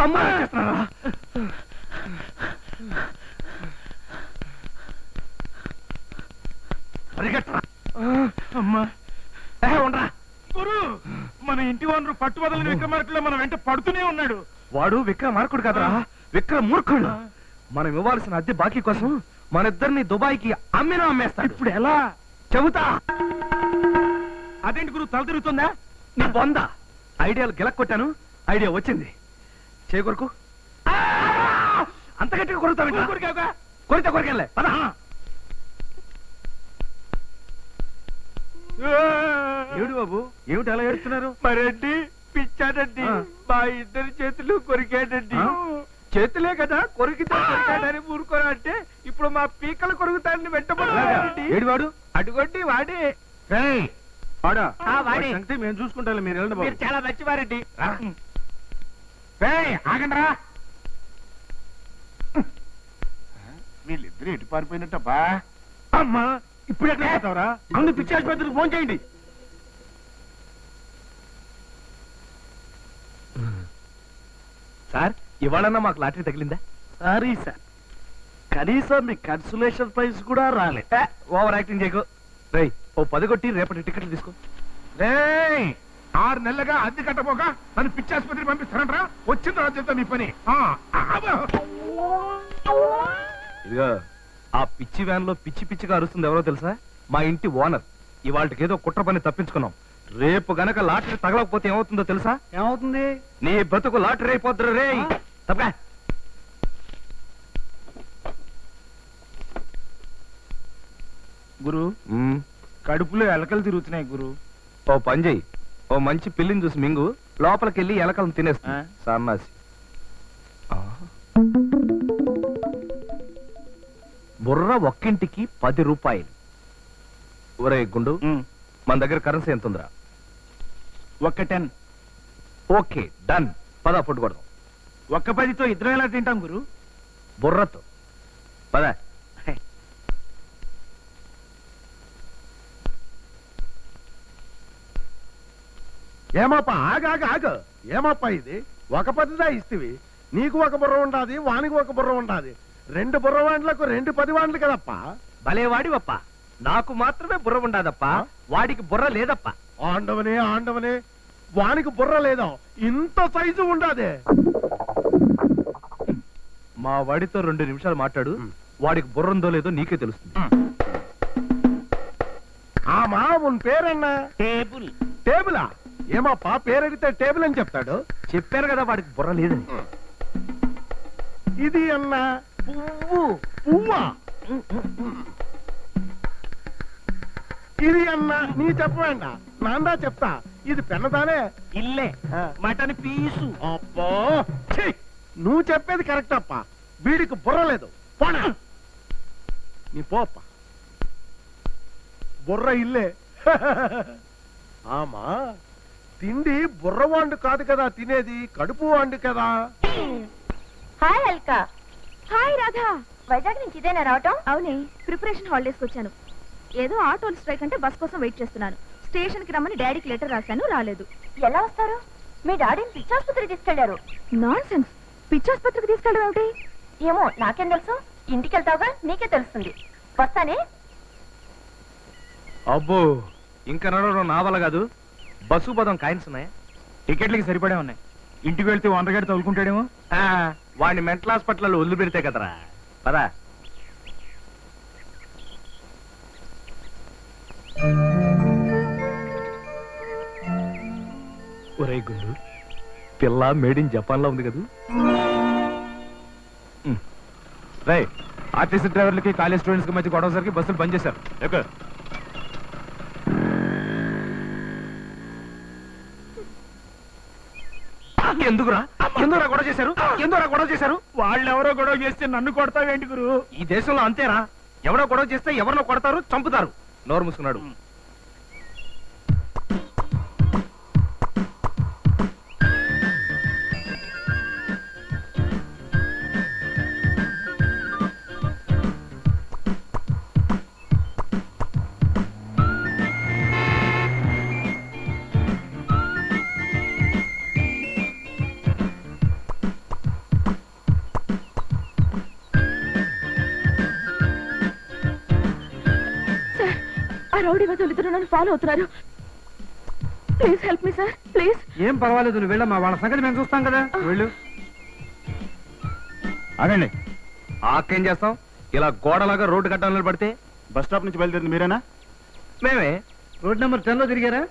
అమ్మా చేస్తున్నారా? అమ్మా ఉండరా గురు, మన ఇంటి ఓనరు పట్టు వదలని విక్రమార్కుల్లో మన వెంట పడుతూనే ఉన్నాడు. వాడు విక్రమార్కుడు కదరా, విక్రమూర్ఖుడు. మనం ఇవ్వాల్సిన అద్దె బాకీ కోసం మన ఇద్దరిని దుబాయ్కి అమ్మేస్తాడు. ఇప్పుడు ఎలా చెబుతా. అదేంటి గురు, తల తిరుగుతుందా? నీ బొంద ఐడియాలు గిలక్కొట్టాను, ఐడియా వచ్చింది. చేయకొరకు అంత గట్టిగా కొరుకుతావు. కొరితే కొరికెళ్ళే పద. ఏడు బాబు, ఏమిటి అలా ఏడుస్తున్నారు? మరండి పిచ్చాడండి, మా ఇద్దరి చేతులు కొరికాడండి. చేతులే కదా కొరికితే కొరికాడని ఊరుకోరా అంటే ఇప్పుడు మా పీకలు కొరుకుతాడని వెంటబడి. ఏడు వాడు? అటుగొట్టి వాడే. వాడా? వాడే. సంగతి మేము చూసుకుంటాం, మీరు వెళ్ళండి మీరు బాబు. చాలా మంచివారండి. ఆగండ్రా. వీళ్ళిద్దరు ఎటు పారిపోయినట్టబ్బా. అమ్మా ఇప్పుడు ఎక్కడ పోతావరా? ముందు పిచ్చి ఆసుపత్రికి ఫోన్ చేయండి. సార్, ఇవాళన్నా మాకు లాటరీ తగిలిందా? సారీ సార్, కనీసం మీ కన్సులేషన్ ప్రైజ్ కూడా రాలే. ఓవర్ యాక్టింగ్ చేయకు. రేయ్, ఓ 10 కొట్టి రేపటి టికెట్లు తీసుకో. 6 నెలలుగా అద్దె కట్టబోక నన్ను పిచ్చాసుపత్రికి పంపిస్తారంట్రా. వచ్చిన తర్వాత చెప్తా మీ పని. ఇదిగో, ఆ పిచ్చి వ్యాన్ లో పిచ్చి పిచ్చిగా అరుస్తుంది ఎవరో తెలుసా? మా ఇంటి ఓనర్. ఇవాళకి ఏదో కుట్ర పని తప్పించుకున్నాం. రేపు గనక లాటరీ తగలకపోతే ఏమవుతుందో తెలుసా? ఏమవుతుంది? నీ బతుకు లాటరీ అయిపోద్దు. రే తప్పగా గురు, కడుపులో ఎలకలు తిరుగుతున్నాయి గురు. ఓ పని చెయ్యి, ఓ మంచి పిల్లిని చూసి మింగు, లోపలికెళ్ళి ఎలకలను తినేస్తా. సన్నాసి. బుర్ర ఒక్కింటికి 10 రూపాయలు. ఒరే గుండు, మన దగ్గర కరెన్సీ ఎంత ఉందిరా? ఒక్క 10. Okay, done. పద ఫుడ్ కొడదాం. ఒక్క 10తో ఇద్దరం ఎలా తింటాం గురు? బుర్రతో పద. ఏమాపా ఆగాగ ఏమాపా ఇది? ఒక 10దా ఇస్తేవి, నీకు ఒక బుర్ర ఉండాది, వానికి ఒక బుర్ర ఉండాది. 2 బుర్ర వాండ్లకు 2 10 వాండ్లు కదప్పా. భలేవాడివప్ప, నాకు మాత్రమే బుర్ర ఉండాదప్ప, వాడికి బుర్ర లేదప్ప. ఆండవనే ఆండవనే, వానికి బుర్ర లేదా, ఇంత సైజు ఉండాదే. మా వాడితో 2 నిమిషాలు మాట్లాడు, వాడికి బుర్ర ఉందో లేదో నీకే తెలుస్తుంది. ఆమా ఉన్ పేరన్నా? టేబుల్. టేబులా? ఏమాపా పేరడితే టేబుల్ అని చెప్తాడు. చెప్పాను కదా వాడికి బుర్ర లేదని. ఇది అన్నా పువ్వు. పువ్వా? ఇది అన్నా నీ చెప్పవేండా, నాందా చెప్తా. ఇది పెన్నదానే. ఇల్లే మటన్ పీసు. అబ్బో ఛీ! నువ్వు చెప్పేది కరెక్ట్ అప్ప, వీడికి బుర్ర లేదు. పోనా నీ పోప్ప. బుర్ర ఇల్లే. ఆమా తిండి బుర్రవాండు కాదు కదా తినేది, కడుపు వాండు కదా. హాయ్ అల్కా. హాయ్ రాధా. వైజాగ్ నుంచి ఇదేనా రావటం? అవునే, ప్రిపరేషన్ హాలిడేస్కి వచ్చాను. ఏదో ఆటోలు స్ట్రైక్ అంటే బస్ కోసం వెయిట్ చేస్తున్నాను. స్టేషన్ కి రమ్మని డాడీకి లెటర్ రాశాను, రాలేదు. ఎలా వస్తారు? మీ డాడీని పిచ్చాసుపత్రికి తీసుకెళ్లారు. Non sense. పిచ్చాసుపత్రికి తీసుకెళ్ళడం ఏమిటి? ఏమో నాకేం తెలుసు. ఇంటికి వెళ్తావుగా, నీకే తెలుస్తుంది. వస్తానే. అబ్బో, ఇంకా నడవడం నా వల్ల కాదు. బస్సు పదం కాయిన్స్ ఉన్నాయా? టికెట్లకి సరిపడే ఉన్నాయి. ఇంటికి వెళ్తే వందగాడి తగులుకుంటాడేమో. వాడిని మెంటల్ హాస్పిటల్లో వదిలి పెడితే కదరా. పదా. ఒరే గుండు, పిల్ల మేడ్ ఇన్ జపాన్ లో ఉంది కదా. రై, ఆర్టీసీ డ్రైవర్లకి కాలేజ్ స్టూడెంట్స్ కి మధ్య గొడవ సరికి బస్సులు బంద్ చేశారు. ఎందుకురా గొడవ చేశారు? ఎందుకురా గొడవ చేశారు? వాళ్ళెవరో గొడవ చేస్తే నన్ను కొడతావేంటి గురు? ఈ దేశంలో అంతేరా, ఎవరో గొడవ చేస్తే ఎవరినో కొడతారు, చంపుతారు. నోరు మూసుకున్నాడు. ఆ రౌడీ వదులిద్దరు నన్ను ఫాలో అవుతున్నారు. Please help me sir, please. ఏం పర్వాలేదు, నువ్వు వెళ్ళమ్మా, వాళ్ళ సంగతి మేము చూస్తాం కదా. వెళ్ళు. ఆగండి. ఆకేం చేస్తాం? ఇలా గోడలాగా రోడ్డు కట్టాలని నిలబడితే బస్ స్టాప్ నుంచి బయలుదేరింది మీరేనా? మేమే రోడ్ నెంబర్ 10 లో తిరిగారా?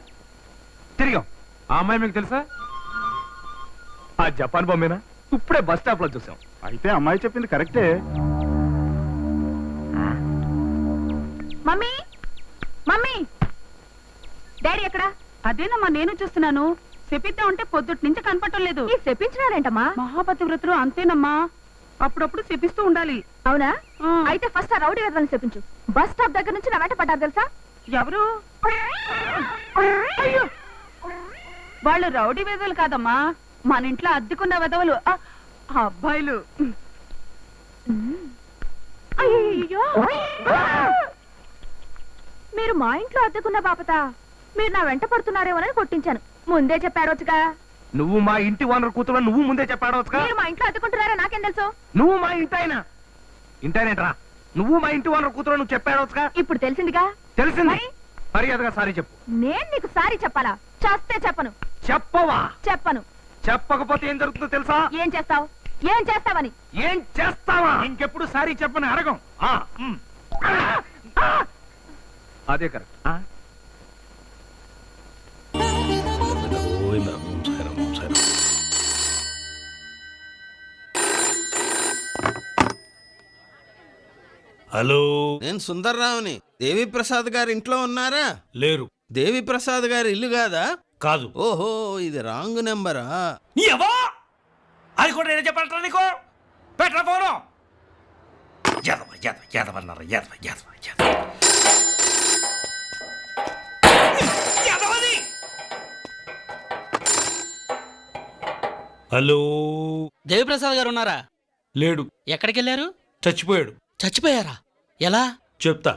తిరిగాం. ఆ అమ్మాయి మీకు తెలుసా? ఆ జపాన్ బొమ్మేనా? ఇప్పుడే బస్ స్టాప్ లో చూసాం. అయితే అమ్మాయి చెప్పింది కరెక్టే. మమ్మీ, మమ్మీ, డాడీ ఎక్కడా? అదేనమ్మా నేను చూస్తున్నాను. చెప్పిద్దాం అంటే పొద్దుటి నుంచి కనపడటం లేదు. ఈ చెప్పించినారేంటమ్మా? మహాపతి వ్రతులు అంతేనమ్మా, అప్పుడప్పుడు చెప్పిస్తూ ఉండాలి. అవునా? ఆ. అయితే ఫస్ట్ ఆ రౌడీ వెదవని చెప్పించు. బస్ స్టాప్ దగ్గర నుంచి నా వెంట పడ్డారు తెలుసా? ఎవరు? అయ్యో, వాళ్ళు రౌడీ వెధవలు కాదమ్మా, మన ఇంట్లో అద్దెకున్న వెధవలు. ఆ అబ్బాయిలు. అయ్యో, మీరు మా ఇంట్లో అద్దెకున్న బాపత. మీరు నా వెంట పడుతున్నారేమోనని కొట్టించాను. ముందే చెప్పాడొచ్చుగా. నువ్వు మా ఇంటి ఓనర్ కూతురు నువ్వు ముందే చెప్పాడవచ్చుగా. మీరు మా ఇంట్లో అద్దెకుంటున్నారా నాకేం తెలుసు? నువ్వు మా ఇంటాయన ఇంటాయనేట్రా? నువ్వు మా ఇంటి ఓనర్ కూతురు నువ్వు చెప్పాడవచ్చుగా. ఇప్పుడు తెలిసిందిగా. తెలిసింది. మరి? మర్యాదగా సారీ చెప్పు. నేను నీకు సారీ చెప్పాలా? చేస్తే చెప్పను. చెప్పవా? చెప్పను. చెప్పకపోతే ఏం జరుగుతుందో తెలుసా? ఏం చేస్తావు? ఏం చేస్తావని? ఏం చేస్తావా? ఇంకెప్పుడు సారీ చెప్పని అడగం. అదే కరెక్ట్. హలో, నేను సుందర్రావుని. దేవి ప్రసాద్ గారి ఇంట్లో ఉన్నారా? లేరు. దేవి ప్రసాద్ గారి ఇల్లు కాదా? కాదు. ఓహో, ఇది రాంగ్ నెంబరా? ఎవో అది కూడా నేనే చెప్పాలంటా నీకు? పెట్టరా ఫోను. యాదవ యాదవ యాదవన్నారు. యాదవ యాదవ యాదవ యాదవది. హలో, దేవిప్రసాద్ గారు ఉన్నారా? లేడు. ఎక్కడికి వెళ్ళారు? చచ్చిపోయాడు. చచ్చిపోయారా? ఎలా? చెప్తా.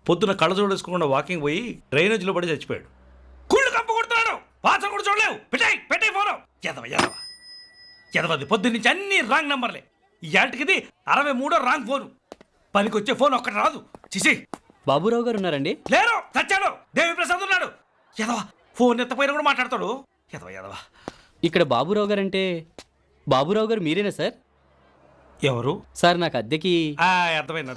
పొద్దున కళ్ళ చూడేసుకోకుండా వాకింగ్ పోయి డ్రైనేజ్లో పడి చచ్చిపోయాడు. కుళ్ళు కప్పు కొడుతున్నాడు. వాసన కూడా చూడలేవు. పెట్టాయి ఫోను. యాదవ యాదవ యాదవది. పొద్దున్న నుంచి అన్ని రాంగ్ నంబర్లే. ఈ ఆటికిది 63వ రాంగ్ ఫోను. పనికొచ్చే ఫోన్ ఒక్కటి రాదు. చిసి. బాబురావు గారు ఉన్నారండి? లేరు, చచ్చాడు. దేవి ప్రసాద్ ఉన్నాడు. యాదవ ఫోన్ ఎత్తపోయినా కూడా మాట్లాడతాడు. యాదవ యాదవ. ఇక్కడ బాబురావు గారు అంటే బాబురావు గారు మీరేనా సార్? ఎవరు? సార్ నాకు అద్దెకి అర్థమైంది.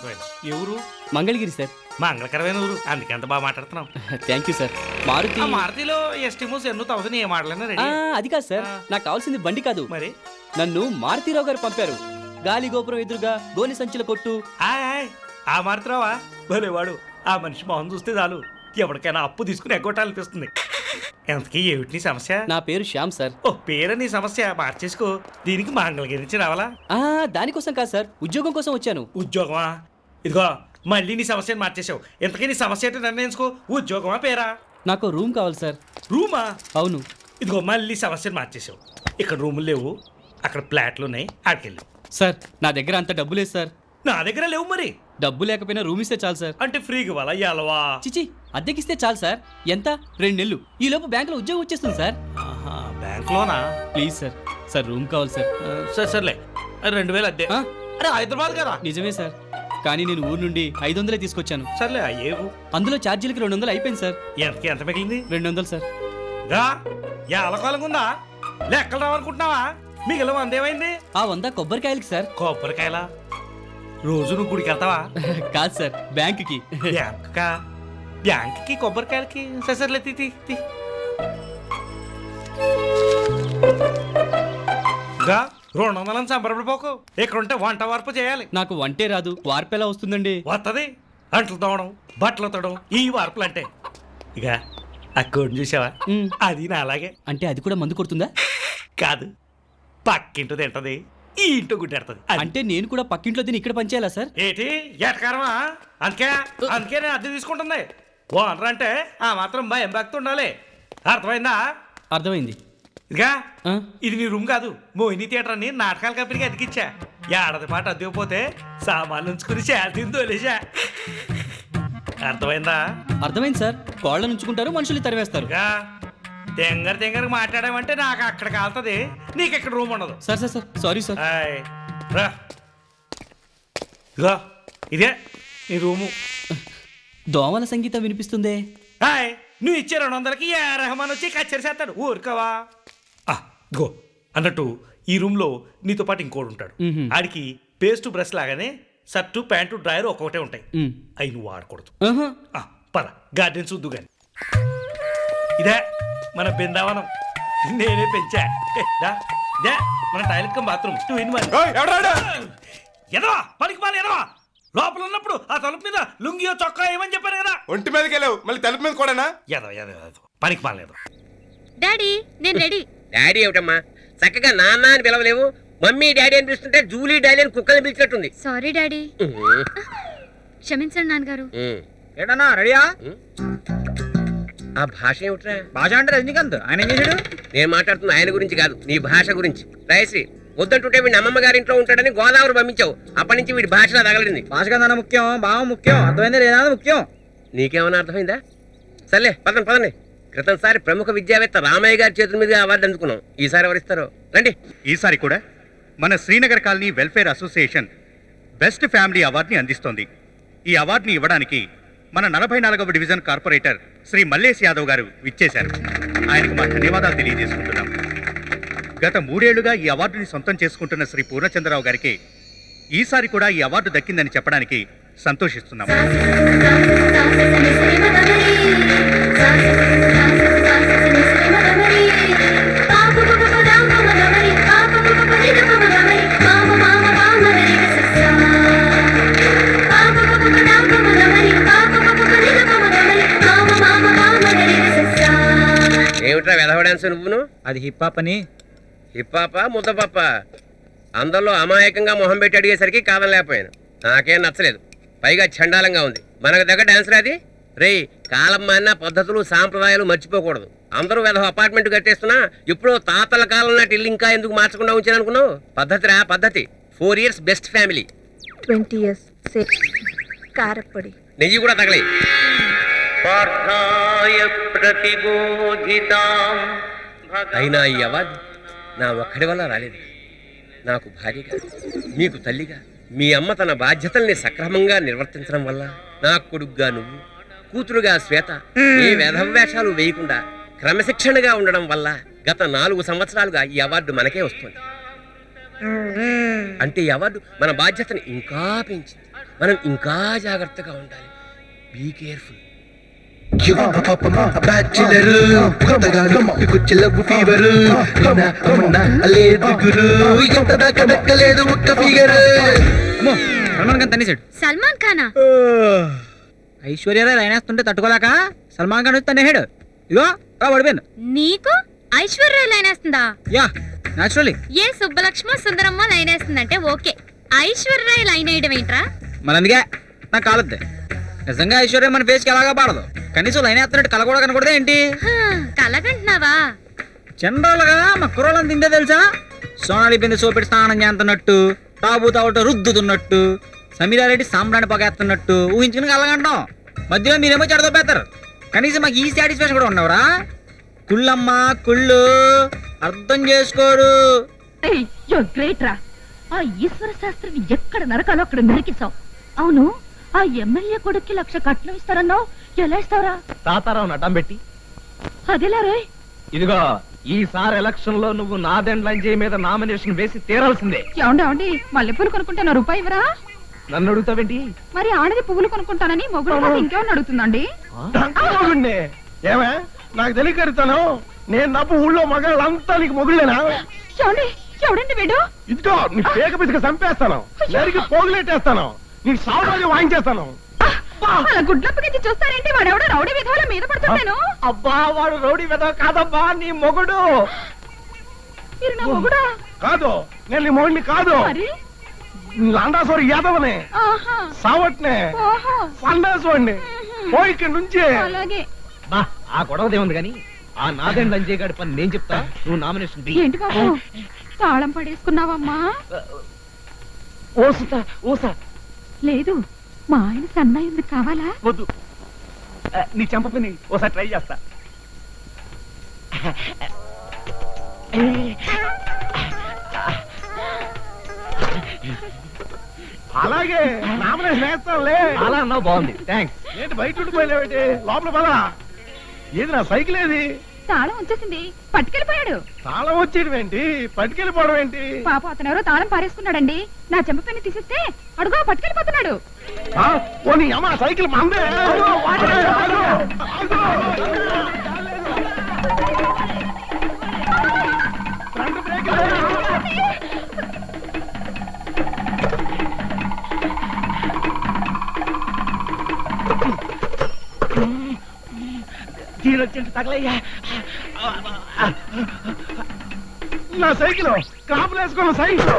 ఎవరు? మంగళగిరి సార్. మంగళకరమైన ఊరు, అందుకే అంత బాగా మాట్లాడుతున్నాం. Thank you sir. మారుతి. ఆ మారుతిలో ఎస్టిమోస్ ఎన్నో 1000 ఏ మాటలైనా రెడీ. అది కాదు సార్, నాకు కావాల్సింది బండి కాదు. మరి నన్ను మారుతిరావు గారు పంపారు. గాలి గోపురం ఎదురుగా గోలి సంచుల కొట్టు. ఆ మారుతిరావా? భలేవాడు. ఆ మనిషి మొహం చూస్తే చాలు ఎవరికైనా అప్పు తీసుకుని ఎగ్గొట్టాలనిపిస్తుంది. ఎంతకీ ఏమిటి నీ సమస్య? నా పేరు శ్యామ్ సార్. ఓ పేరు నీ సమస్య, మార్చేసుకో. దీనికి మంగళగిరి నుంచి రావాలా? దానికోసం కాదు సార్, ఉద్యోగం కోసం వచ్చాను. ఉద్యోగమా? ఇదిగో మళ్ళీ నీ సమస్యను మార్చేసావు. ఎంతకీ నీ సమస్య ఏంటో నిర్ణయించుకో. ఉద్యోగమా పేరా? నాకు రూమ్ కావాలి సార్. రూమా? అవును. ఇదిగో మళ్ళీ సమస్యను మార్చేసావు. ఇక్కడ రూములు లేవు, అక్కడ ఫ్లాట్లు ఉన్నాయి, ఆడికెళ్ళు. సార్ నా దగ్గర అంత డబ్బు లేదు సార్. నా దగ్గర లేవు. మరి డబ్బు లేకపోయినా రూమ్ ఇస్తే చాలు సార్. అంటే ఫ్రీగా ఇవ్వాలా? ఇవ్వాలవా? చిచి, అద్దెకిస్తే చాలు సార్. ఎంత? 2 నెలలు. ఈ లోపు బ్యాంకులో ఉద్యోగం వచ్చేస్తుంది సార్. బ్యాంక్లోనా? Please sir. సార్ రూమ్ కావాలి సార్. సర్లే 2000 అద్దె. ఆ? అరే హైదరాబాద్ కదా? నిజమే సార్, కానీ నేను ఊరు నుండి 500 తీసుకొచ్చాను. సర్లే అయ్యేవు. అందులో ఛార్జీలకి 200 అయిపోయింది సార్. ఎంతకి ఎంత మిగిలింది? 200 సార్. అలకాలంగా ఉందా? లెక్కలు రావాలనుకుంటున్నావా? మిగిలిన అందేమైంది? ఆ 100 కొబ్బరికాయలకి సార్. కొబ్బరికాయల రోజు నువ్వు గుడికి వెళ్తావా? కాదు సార్, బ్యాంకుకి. బ్యాంక్కి కొబ్బరికాయలకి సర్లే తీ. 200 సంబరపడిపోకు. ఇక్కడ ఉంటే వంట వార్పు చేయాలి. నాకు వంటే రాదు, వార్పు ఎలా వస్తుందండి? వస్తుంది. అంట్లు తోవడం, బట్టలు తోవడం, ఈ వార్పులు అంటే. ఇక అక్కడిని చూసావా? అది నా అలాగే. అంటే అది కూడా మందు కొడుతుందా? కాదు, పక్కింటూ తింటది, ఈ ఇంటూ గుడ్డెడుతుంది. అంటే నేను కూడా పక్కింట్లో దీన్ని ఇక్కడ పనిచేయాలా సార్? ఏంటి ఏటకారమా? అందుకే నేను అద్దె తీసుకుంటుంది. ఓనర్ అంటే ఆ మాత్రం భయం భక్తి ఉండాలి. అర్థమైందా? అర్థమైంది. ఇదిగా ఇది నీ రూమ్ కాదు, మోహిని థియేటర్ అని నాటకాల కంపెనీకి అతికిచ్చా. ఏడాది పాటు అద్దెకపోతే సామాన్లు ఉంచుకుని శాంతిని తోలేసా. అర్థమైందా? అర్థమైంది సార్. కోళ్ళ ఉంచుకుంటారు, మనుషులు తరివేస్తారు. తెంగర మాట్లాడామంటే నాకు అక్కడ కాలుతుంది, నీకు ఇక్కడ రూమ్ ఉండదు. Sir sir sir sorry sir. రా ఇదిగో ఇదే నీ రూము. దోమల సంగీతం వినిపిస్తుందే. హాయ్, నువ్వు ఇచ్చే 200కి ఏ రెహమాన్ వచ్చి కచ్చేరి చేస్తాడు ఊరుకోవా. గో అన్నట్టు ఈ రూమ్లో నీతో పాటు ఇంకోడు ఉంటాడు. మ్హూ. ఆడికి పేస్ట్ బ్రష్ లాగానే షర్టు ప్యాంటు డ్రాయర్ ఒక్కొక్కటే ఉంటాయి. మ్. అవి నువ్వు వాడకూడదు. ఆహా. పద గార్డెన్ చూద్దు గాని. ఇదే మన బృందావనం, నేనే పెంచా. మన టాయిలెట్ కమ్ బాత్రూమ్ 2 in 1. ఎదవా పనికి మాలి ఎదవా, లోపల ఉన్నప్పుడు ఆ తలుపు మీద లుంగియో చొక్కా ఏమని చెప్పాను కదా. ఒంటి మీదకి వెళ్ళావు మళ్ళీ తలుపు మీద కూడానా? ఎదవ పనికి మాలేదు. డాడీ నేను రెడీ. డాడీ ఏమిటమ్మా, చక్కగా నాన్న అని పిలవలేవు, మమ్మీ డాడీ అని పిలుస్తుంటే జూలీ డాడీ అని కుక్కని పిలిచినట్టుంది. సారీ డాడీ, క్షమించండి నాన్నగారు. ఏటన్నా రెడీయా? ఆ భాష ఏమిట్రా? భాష అంటే రజనీకాంత్, ఆయన ఏం చేశాడు? నేను మాట్లాడుతున్నా ఆయన గురించి కాదు, నీ భాష గురించి. రాయశ్రీ, వద్దంటుంటే వీడి అమ్మమ్మ గారి ఇంట్లో ఉంటాడని గోదావరి పంపించావు, అప్పటి నుంచి వీడి భాషలో తగలింది. భాష కన్నా ముఖ్యం, భావ ముఖ్యం, అర్థమైందా లేదా ముఖ్యం. నీకేమన్నా అర్థమైందా? సర్లే పదండి. క్రితంసారి ప్రముఖ విద్యావేత్త రామయ్య గారి చేతుల మీద అవార్డు అందుకున్నాం, ఈసారి ఎవరిస్తారో రండి. ఈసారి కూడా మన Srinagar colony welfare association best family అవార్డుని అందిస్తోంది. ఈ అవార్డుని ఇవ్వడానికి మన 44వ డివిజన్ కార్పొరేటర్ శ్రీ మల్లేష్ యాదవ్ గారు విచ్చేశారు. ఆయనకు మా ధన్యవాదాలు తెలియజేసుకుంటున్నాం. గత 3 ఏళ్లుగా ఈ అవార్డుని సొంతం చేసుకుంటున్న శ్రీ పూర్ణచంద్రరావు గారికి ఈసారి కూడా ఈ అవార్డు దక్కిందని చెప్పడానికి సంతోషిస్తున్నాం. ఏమిట్రా వెధవ డాన్స్ నువ్వును? అది హిప్ హాప్ అని. హిప్పాప ముద్దపప్ప అందరిలో అమాయకంగా మొహం పెట్టి అడిగేసరికి కాదనలేకపోయాను. నాకేం నచ్చలేదు, పైగా చండాలంగా ఉంది. మనకు దగ్గర డాన్స్ రాది రేయ్. కాలం మాన్న పద్ధతులు సాంప్రదాయాలు మర్చిపోకూడదు. అందరూ వెధవ అపార్ట్మెంట్ కట్టేస్తున్నా ఇప్పుడు తాతల కాలం నాటి ఇల్లు ఇంకా ఎందుకు మార్చకుండా ఉంచాను అనుకున్నావు? పద్ధతి 4 years బెస్ట్ ఫ్యామిలీ, 20 years కారపొడి. నెయ్యి కూడా తగలే. అయినా ఈ అవార్డు నా ఒక్కడి వల్ల రాలేదు. నాకు భార్యగా, మీకు తల్లిగా, మీ అమ్మ తన బాధ్యతల్ని సక్రమంగా నిర్వర్తించడం వల్ల, నా కొడుగ్గా నువ్వు, కూతురుగా శ్వేత ఏ వేషాలు వేయకుండా క్రమశిక్షణగా ఉండడం వల్ల గత 4 సంవత్సరాలుగా ఈ అవార్డు మనకే వస్తుంది. అంటే ఈ అవార్డు మన బాధ్యతని ఇంకా పెంచింది. మనం ఇంకా జాగ్రత్తగా ఉండాలి. Be careful. Salman ఖానా? Aishwarya Rai line వేస్తుంటే తట్టుకోలేక సల్మాన్ ఖాన్ వచ్చి తనేహాడు. ఇగో పడిపోయింది. నీకు ఐశ్వర్య లైన్ వేస్తుందా? Yeah naturally. ఏ సుబ్బలక్ష్మ Sundaramma line వేస్తుందంటే okay, Aishwarya line వేయడం ఏంట్రా? మరి అందుకే నాకు కాలద్ది. నిజంగా ఐశ్వర్య మన ఫేస్కి ఎలాగా పాడదు, కనీసం లైన్ వేస్తున్నట్టు కళ కూడా కనకూడదే ఏంటి? కలగంటున్నావా? జనరల్ గా మా కుర్రోళ్ళని తింటే తెలుసా, సోనాలి బిందె సోపెట్టి స్నానం చేస్తున్నట్టు, తాగుతా రుద్దుతున్నట్టు, సమీరారెడ్డి సాంబ్రాణి పొగేస్తున్నట్టు ఊహించుకుని కలగంటాం. మధ్యలో మీరేమో చెడదోపేస్తారు. కనీసం మాకు ఈ సాటిస్ఫాక్షన్ కూడా ఉండవురా? కుళ్ళమ్మా కుళ్ళు, అర్థం చేసుకోరు. గ్రేట్ రా, ఆ ఈశ్వర శాస్త్రిని ఎక్కడ నరకాలో అక్కడ నరికిస్తావు. అవును, ఆ ఎమ్మెల్యే కొడుక్కి 1,00,000 కట్నం ఇస్తారన్నావు, ఎలా ఇస్తావురా? తాతారావు నటం పెట్టి. అదేలా రే? ఇదిగో ఈసారి ఎలక్షన్ లో నువ్వు నాదెండ్లంజయ్ మీద నామినేషన్ వేసి తీరాల్సిందే. ఏమండి మల్లెపూలు కొనుక్కుంటే నా రూపాయి ఇవ్వరా? నన్ను అడుగుతావేంటి? మరి ఆడది పువ్వులు కొనుక్కుంటానని మొగుడు ఇంకేమన్నా అడుగుతుందండి? ఏమే నాకు తెలియకరుతాను, నేను నవ్వు ఊళ్ళో మగాళ్ళంతా నీకు మొగుళ్ళేనా? ఎవడండి వీడు? ఇదిగో నీ పేక పిసిక చంపేస్తాను, నరికి పోగులెట్టేస్తాను, నీ సాగు వాయించేస్తాను. అలా గుడ్లప్పగించి చూస్తారేంటి? వాడెవడో రౌడీ విధవల మీద పడుతున్నాను. అబ్బా వాడు రౌడీ విధవ కాదబ్బా, నీ మొగుడు. మీరు నా మొగుడా? కాదు, నేను నీ మొగుడిని కాదు. లాండాసోరి యాదవనే, సావట్నే, ఫండాసోడిని. పోయి ఇక్కడి నుంచి. అలాగే. బా ఆ గొడవదే ఉంది కానీ ఆ నాదెండ్లంజయ్ గారి పని నేను చెప్తా, నువ్వు నామినేషన్ దిగు. ఏంటి బాబు తాళం పడేసుకున్నావమ్మా? ఓసా లేదు, మా ఆయన సన్నాయి ఎందుకు కావాలా? వద్దు, నీ చెంప పని ఓసారి ట్రై చేస్తా. అలాగే నామినేషన్ వేస్తాంలే. అలా అన్నావు, బాగుంది, థ్యాంక్స్. ఏంటి బయట ఉండిపోయినావేంటి? లోపల పదా. ఏది నా సైకిల్ ఏది? తాళం వచ్చేసింది, పట్టుకెళ్ళిపోయాడు. తాళం వచ్చేయడం ఏంటి, పట్టుకెళ్ళిపోవడం ఏంటి? పాప అతను ఎవరో తాళం పారేసుకున్నాడండి. నా చెంప పెన్ను తీసిస్తే అడుగు పట్టుకెళ్ళిపోతున్నాడు. పోనీ అమ్మ సైకిల్ మందే. ఫ్రంట్ బ్రేక్ తీరొచ్చింది తగలయ్యా. నా సైకిల్ కాపులు వేసుకున్న సైకిల్.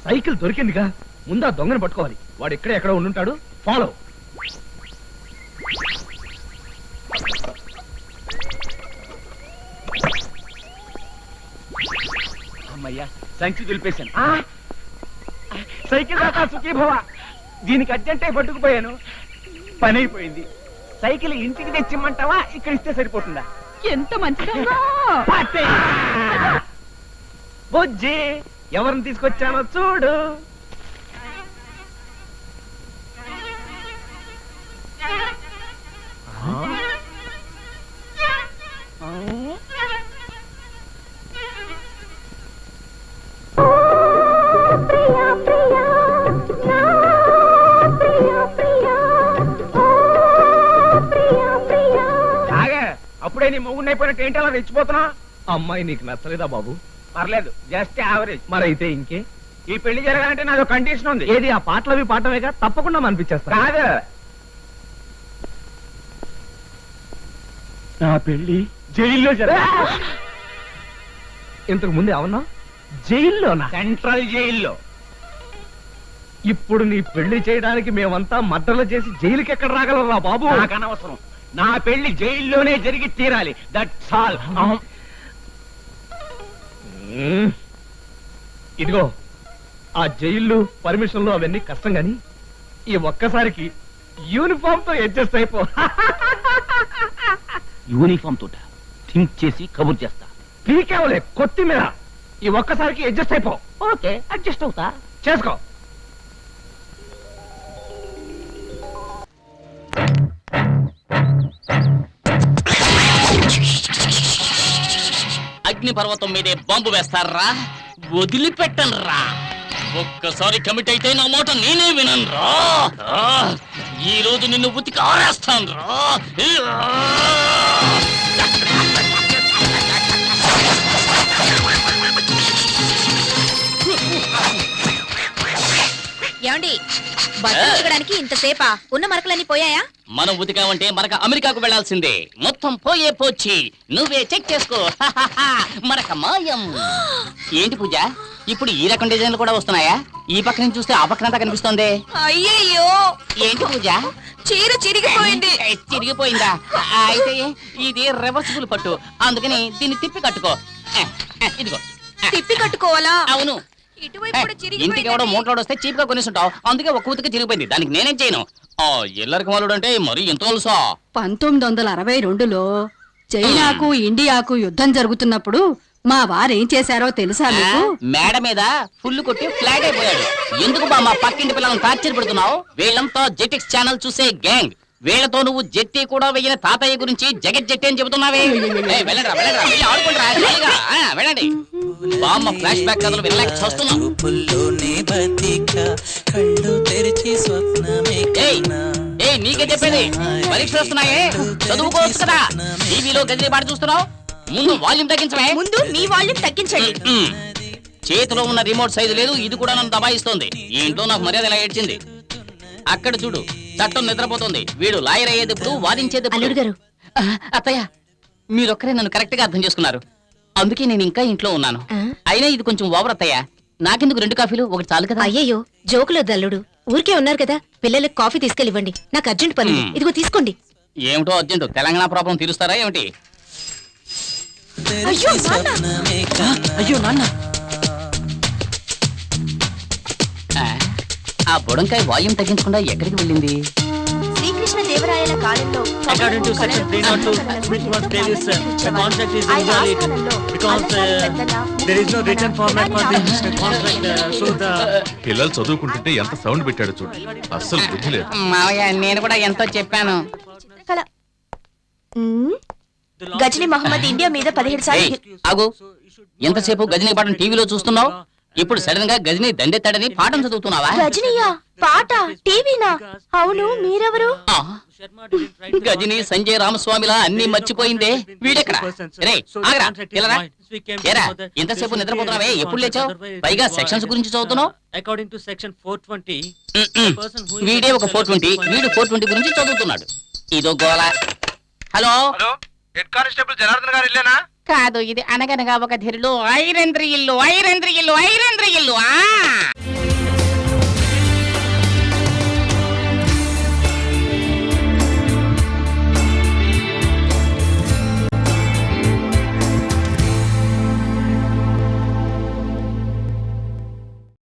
సైకిల్ దొరికిందిగా, ముందు ఆ దొంగని పట్టుకోవాలి. వాడు ఇక్కడే ఎక్కడ ఉండుంటాడు, ఫాలో. అమ్మయ్యా, సంచి దులిపేశాను. సైకిల్ దాకా సుఖీభవ. దీనికి అర్జెంటే పట్టుకుపోయాను, పని అయిపోయింది. సైకిల్ ఇంటికి తెచ్చిమ్మంటావా, ఇక్కడ ఇస్తే సరిపోతుందా? ఎంత మంచిదమ్మా. పట్టే. బుజ్జి, ఎవరిని తీసుకొచ్చానో చూడు. అప్పుడే నీ మొగుడు అయిపోయినట్టు ఏంటి అలా రెచ్చిపోతున్నా? అమ్మాయి నీకు నచ్చలేదా బాబు? పర్లేదు, జస్ట్ యావరేజ్. మరైతే ఇంకే. ఈ పెళ్లి జరగాలంటే నాదో కండిషన్ ఉంది. ఏది? ఆ పాటలవి పాటమేగా, తప్పకుండా అనిపించేస్తా. కాదు, నా పెళ్లి జైల్లో జరగాలి. ఇంతకు ముందు ఏమన్నా? జైల్లోనా? సెంట్రల్ జైల్లో. ఇప్పుడు నీ పెళ్లి చేయడానికి మేమంతా మద్దలు చేసి జైలుకి ఎక్కడ రాగలరా బాబు? నాకు అనవసరం, నా పెళ్లి జైల్లోనే జరిగి తీరాలి. That's all. ఇదిగో, ఆ జైళ్ళు పర్మిషన్లు అవన్నీ కష్టం గాని ఈ ఒక్కసారికి యూనిఫామ్ తో అడ్జస్ట్ అయిపో. యూనిఫామ్ తోట థింక్ చేసి కబుర్ చేస్తా. పీకేవలే కొత్తిమీర. ఈ ఒక్కసారికి అడ్జస్ట్ అయిపో. ఓకే, అడ్జస్ట్ అవుతా. చేసుకో. అగ్నిపర్వతం మీదే బాంబు వేస్తారా, వదిలిపెట్టనురా. ఒక్కసారి కమిట్ అయితే నా మాట నేనే విననురా. ఈ రోజు నిన్ను ఉతికి ఆరేస్తాను రా. ఏమండి, బట్టలు ఉతకడానికి ఇంతసేపా? ఉన్న మరకలన్నీ పోయాయా? మనం ఉతికామంటే మనకు అమెరికాకు వెళ్లాల్సిందే. మొత్తం పోయే పోచి నువ్వే చెక్ చేసుకో. మనక మాయం. ఏంటి పూజ, ఇప్పుడు ఈ రకం డిజైన్లు కూడా వస్తున్నాయా? ఈ పక్క నుంచి చూస్తే ఆ పక్కనంతా కనిపిస్తోంది. అయ్యయ్యో, ఏంటి పూజ, చీర చిరిగిపోయింది. చిరిగిపోయిందా? అయితే ఇది రివర్సిబుల్ పట్టు, అందుకని దీన్ని తిప్పి కట్టుకో. ఇదిగో, తిప్పి కట్టుకోవాలా? అవును. ఇంటికి ఎవడో మూటలోడు వస్తే చీప్ గా కొనేసుంటావు, అందుకే ఒక ఉతికి చిరిగిపోయింది. దానికి నేనేం చేయను. ఎల్లరికి మాలుడు అంటే మరి ఎంత తెలుసా? 1962లో చైనాకు ఇండియాకు యుద్ధం జరుగుతున్నప్పుడు మా వారేం చేశారో తెలుసా మీకు? మేడ మీద ఫుల్ కొట్టి ఫ్లాట్ అయిపోయాడు. ఎందుకు బా మా పక్కింటి పిల్లలను టార్చర్ పెడుతున్నావు? వీళ్ళంతా జెటిక్స్ ఛానల్ చూసే గ్యాంగ్. వీళ్ళతో నువ్వు జెట్టి కూడా వెయ్యిన తాతయ్య గురించి జగత్ జెట్టి అని చెబుతున్నావే. వెళ్ళండి, వెళ్ళండి. బామ్మ ఫ్లాష్ బ్యాక్ కథలు వినలేక చూస్తున్నాం. నీకే చెప్పేది, పరీక్షలు వస్తున్నాయే, చదువుకోవచ్చు కదా. టీవీలో గదిలే పాట చూస్తున్నావు. ముందు వాల్యూమ్ తగ్గించమే. ముందు మీ వాల్యూమ్ తగ్గించండి. చేతిలో ఉన్న రిమోట్ సైజు లేదు, ఇది కూడా నన్ను దబాయిస్తోంది. ఈ ఇంట్లో నాకు మర్యాద ఇలా ఏడ్చింది. అక్కడ చూడు, చట్టం నిద్రపోతుంది. వీడు లాయర్ అయ్యేది ఇప్పుడు, వాదించేది అల్లుడు. అత్తయ్య, మీరొక్కరే నన్ను కరెక్ట్ గా అర్థం చేసుకున్నారు, అందుకే నేను ఇంకా ఇంట్లో ఉన్నాను. అయినా ఇది కొంచెం ఓవర్ అత్తయ్య. నాకెందుకు 2 కాఫీలు, ఒకటి చాలు కదా. అయ్యయ్యో, జోకులో దల్లుడు. ఊరికే ఉన్నారు కదా, పిల్లలకి కాఫీ తీసుకెళ్ళివ్వండి. నాకు అర్జెంట్ పని, ఇదిగో తీసుకోండి. ఏమిటో అర్జెంటు, తెలంగాణ ప్రాబ్లం తీరుస్తారా ఏమిటి? అయ్యో నాన్న, ఆ బుడంకాయ వాల్యూమ్ తగ్గించకుండా ఎక్కడికి వెళ్ళింది? శ్రీకృష్ణ దేవ దేవరాయల కాలంలో According to section 302, which was previous, the contract is invalid because there is no written format for the contract, so the పిల్లలు చదువుకుంటుంటే ఎంత సౌండ్ పెట్టాడు చూడు, అస్సలు బుద్ధి లేదు. మావయ్య నేను కూడా ఎంతో చెప్పాను. కళ. గజనీ మహమ్మద్ ఇండియా మీద 17 సార్లు ఆగు, ఎంతసేపు గజనీ పాఠం టీవీలో చూస్తున్నావు, ఇప్పుడు సడన్ గా గజనీ దండెత్తాడని పాఠం చదువుతున్నావా? గజనీయా పాట టీవీనా? అవును, మీరెవరు? గజనీ సంజయ్ రామస్వామిలా అన్ని మర్చిపోయిందే. వీడెక్కడ? రే ఆగరా, పిల్లరా. ఏరా ఎంతసేపు నిద్రపోతున్నావే, ఎప్పుడు లేచావు? పైగా సెక్షన్స్ గురించి చదువుతున్నావు. అకార్డింగ్ టు సెక్షన్ 420 వీడే ఒక 420, వీడు 420 గురించి చదువుతున్నాడు. ఇదో గోల. హలో హెడ్ కానిస్టేబుల్ జనార్దన్ గారు ఇల్లేనా? కాదు, ఇది అనగనగా ఒక ధీరులు ఐరేంద్ర ఇల్లు.